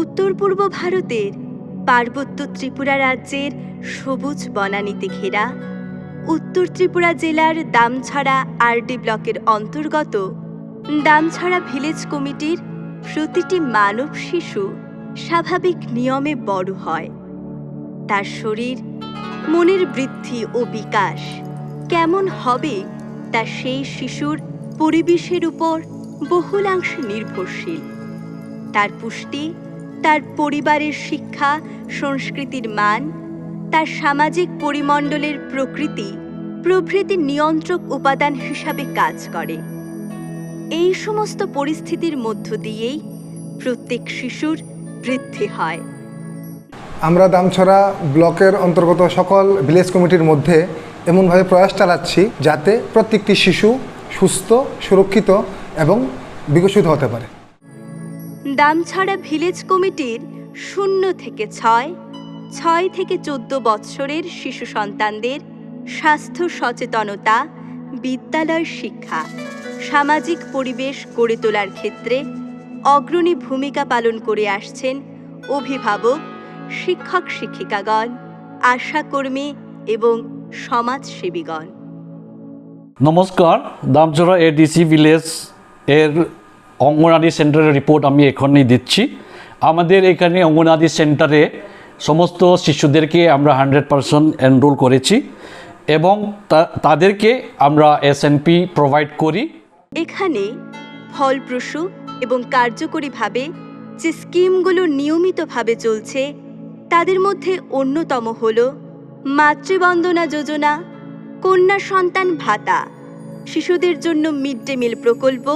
উত্তর পূর্ব ভারতের পার্বত্য ত্রিপুরা রাজ্যের সবুজ বনানীতে ঘেরা উত্তর ত্রিপুরা জেলার দামছড়া আরডি ব্লকের অন্তর্গত দামছড়া ভিলেজ কমিটির প্রতিটি মানব শিশু স্বাভাবিক নিয়মে বড় হয়। তার শরীর, মনের বৃদ্ধি ও বিকাশ কেমন হবে তা সেই শিশুর পরিবেশের উপর বহুলাংশে নির্ভরশীল। তার পুষ্টি, তার পরিবারের শিক্ষা সংস্কৃতির মান, তার সামাজিক পরিমণ্ডলের প্রকৃতি প্রভৃতি নিয়ন্ত্রক উপাদান হিসাবে কাজ করে। এই সমস্ত পরিস্থিতির মধ্য দিয়েই প্রত্যেক শিশুর বৃদ্ধি হয়। আমরা দামছড়া ব্লকের অন্তর্গত সকল ভিলেজ কমিটির মধ্যে এমনভাবে প্রয়াস চালাচ্ছি যাতে প্রত্যেকটি শিশু সুস্থ, সুরক্ষিত এবং বিকশিত হতে পারে। দামছড়া ভিলেজ কমিটির 0 থেকে 6, 6 থেকে 14 বৎসরের শিশু সন্তানদের স্বাস্থ্য সচেতনতা, বিদ্যালয় শিক্ষা, সামাজিক পরিবেশ গড়ে তোলার ক্ষেত্রে অগ্রণী ভূমিকা পালন করে আসছেন অভিভাবক, শিক্ষক শিক্ষিকাগণ, আশাকর্মী এবং সমাজসেবীগণ। নমস্কার, দামছড়া এডিসি ভিলেজ এর অঙ্গনাদি সেন্টারের রিপোর্ট আমি এখনই দিচ্ছি। আমাদের এখানে অঙ্গনাদি সেন্টারে সমস্ত শিশুদেরকে আমরা 100% এনরোল করেছি এবং তাদেরকে আমরা এসএনপি প্রোভাইড করি। এখানে ফলপ্রসূ এবং কার্যকরীভাবে যে স্কিমগুলো নিয়মিতভাবে চলছে তাদের মধ্যে অন্যতম হল মাতৃবন্দনা যোজনা, কন্যা সন্তান ভাতা, শিশুদের জন্য মিড ডে মিল প্রকল্প,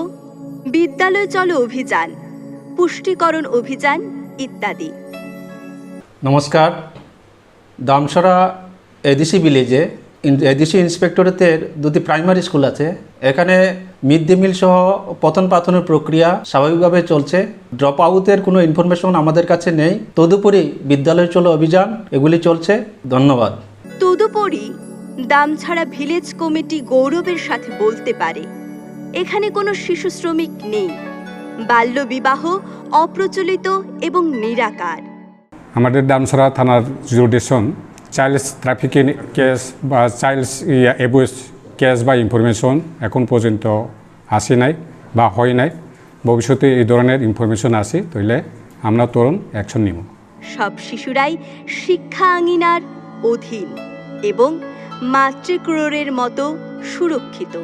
বিদ্যালয় চলো অভিযান, পুষ্টিকরণ অভিযান ইত্যাদি। নমস্কার, দামছড়া এডিসি ভিলেজে এডিসি ইন্সপেক্টরেটের 2টি প্রাইমারি স্কুল আছে। এখানে মিড ডে মিল সহ পঠন পাঠনের প্রক্রিয়া স্বাভাবিকভাবে চলছে। ড্রপ আউটের কোনো ইনফরমেশন আমাদের কাছে নেই। তদুপরি বিদ্যালয় চলো অভিযান এগুলি চলছে। ধন্যবাদ। তদুপরি দামছড়া ভিলেজ কমিটি গৌরবের সাথে বলতে পারে এখানে কোনো শিশু শ্রমিক নেই। বাল্যবিবাহ অপ্রচলিত এবং নিরাকার। আমাদের দামছড়া থানার জুরিডিকশন চাইল্ডস ট্রাফিকিং কেস বা চাইল্ডস অ্যাবিউজ কেস বা ইনফরমেশন এখন পর্যন্ত আসে নাই বা হয় নাই। ভবিষ্যতে এই ধরনের ইনফরমেশন আসে তাহলে আমরা তরুণ অ্যাকশন নিব। সব শিশুরাই শিক্ষা আঙিনার অধীন এবং মাতৃক্রোড়ের মতো সুরক্ষিত।